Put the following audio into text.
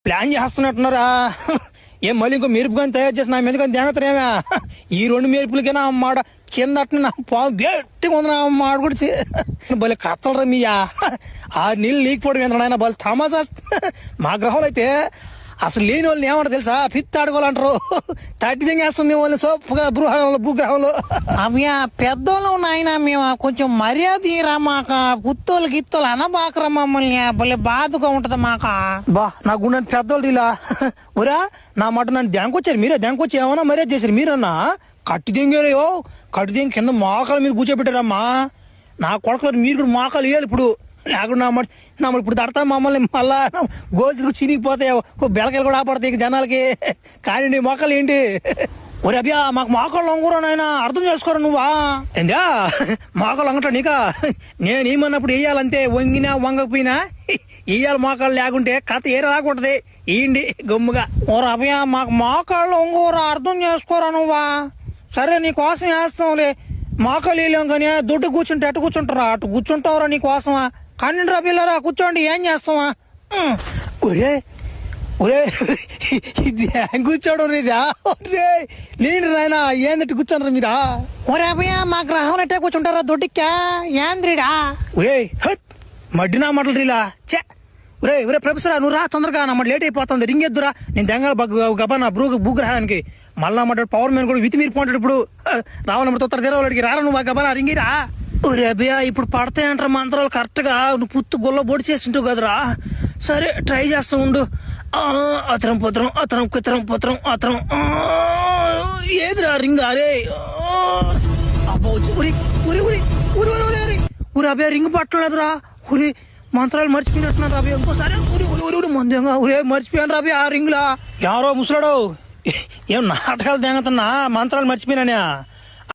Plan చేస్తున్నట్టున్నారా? ఏం మళ్ళీ ఇంకో మెరుపు కానీ తయారు చేసి నా మీద కానీ దేగతనేమా? ఈ 2 మెరుపులకైనా మాట కింద నా పావు గట్టిగా ఉంది నా మాట కూడా భలే కత్తలరా మీయా. ఆ నీళ్ళు లీకపోవడం ఏంటన్నా భలే తమాసా. మా గ్రహంలో అయితే అసలు లేని వాళ్ళని ఏమంటారు తెలుసా? పిత్తి ఆడుకోవాలంటారు. తట్టి తెంగేస్తుంది వాళ్ళని సోపుగా భూగ్రహంలో. అవ్యా పెద్దోళ్ళు నాయన మేము కొంచెం మర్యాద ఇరా మాక పుత్తోళ్ళు గిత్తోళ్ళు అనబాకరా మమ్మల్ని. భలే బాధగా ఉంటది మాక. బా నా గుండె పెద్దోళ్ళు ఇలా ఒరా నా మాట నన్ను ధ్యాంకొచ్చారు మీరే. ధ్యాంకొచ్చి ఏమన్నా మర్యాద చేశారు మీరన్నా? కట్టి తెంగారో కట్టి తెంగి కింద మోకాల మీద కూర్చోబెట్టారమ్మా. నా కొడకలు మీరు కూడా మోకాలు వేయాలి ఇప్పుడు. నాకు నా ఇప్పుడు తడతా మమ్మల్ని మళ్ళా గోజులు చినిగిపోతాయి. బెలకాయలు కూడా ఆపడతాయి జనాలకి. కానీ మొక్కలు ఏంటి? ఒరే అభ్యా మాకు మోకాళ్ళు వంగురా నాయన, అర్థం చేసుకోరా నువ్వా? ఏందా మోకాళ్ళు వంగటా నీకా? నేను ఏమన్నప్పుడు వేయాలంతే, వంగినా వంగకపోయినా వేయాలి. మోకాళ్ళు లేకుంటే కథ ఏరే రాకుంటది. ఏంటి గమ్ముగా? ఓరా అభ్యా మాకు మోకాళ్ళు వంగురా, అర్థం చేసుకోరా నువ్వా? సరే నీకోసం వేస్తాంలే. మోకాళ్ళు వేయలేం కానీ దొడ్డు కూర్చుంటే అటు కూర్చుంటారా? అటు కూర్చుంటావురా నీకోసమా? కానీ రా పిల్లరా కూర్చోండి, ఏం చేస్తావా? ఒరే ఒరే ఇది కూర్చోవడం రేదా? ఒరే లేని రాయన ఏందట్టు కూర్చోనరా మీరా? ఒరే అభయ్య మా గ్రహం అట్టే కూర్చుంటారా దొడ్డిక్కా? ఏంద్రీడా? ఒరే మడ్డినా మాటలు రీలా చే. ఒరే ఒరే ప్రొఫెసర్ నువ్వు రా తొందరగా, నా మాట లేట్ అయిపోతుంది. రింగ్ ఎద్దురా, నేను దెంగ గబా నా భూగ్రహానికి. మళ్ళా మాట పవర్ మ్యాన్ కూడా వితి మీరు పోంటాడు ఇప్పుడు. రావాలన్నమాట తొత్తర తెరవాళ్ళకి రారా నువ్వు గబా రింగిరా. ఒరే అభయ ఇప్పుడు పడతాయంటారా మంత్రాలు కరెక్ట్గా? నువ్వు పుత్తు గొల్ల బొడి చేసింటావు కదరా. సరే ట్రై చేస్తా ఉండు. అతరం పుత్రం అతరం కుతరం పుత్రం అతరం. ఏదిరా రింగ్? అరే ఊరి అభయ రింగ్ పట్టలేదురా. ఊరి మంత్రాలు మర్చిపోయినట్టున్నారు అభయ. ఇంకోసారి ఊరి మందంగా ఊరే మర్చిపోయాను రా అభయ ఆ రింగ్లా. ఎవరో ముసలాడు ఏం నాటకాలు తెంగతున్నా మంత్రాలు మర్చిపోయినా.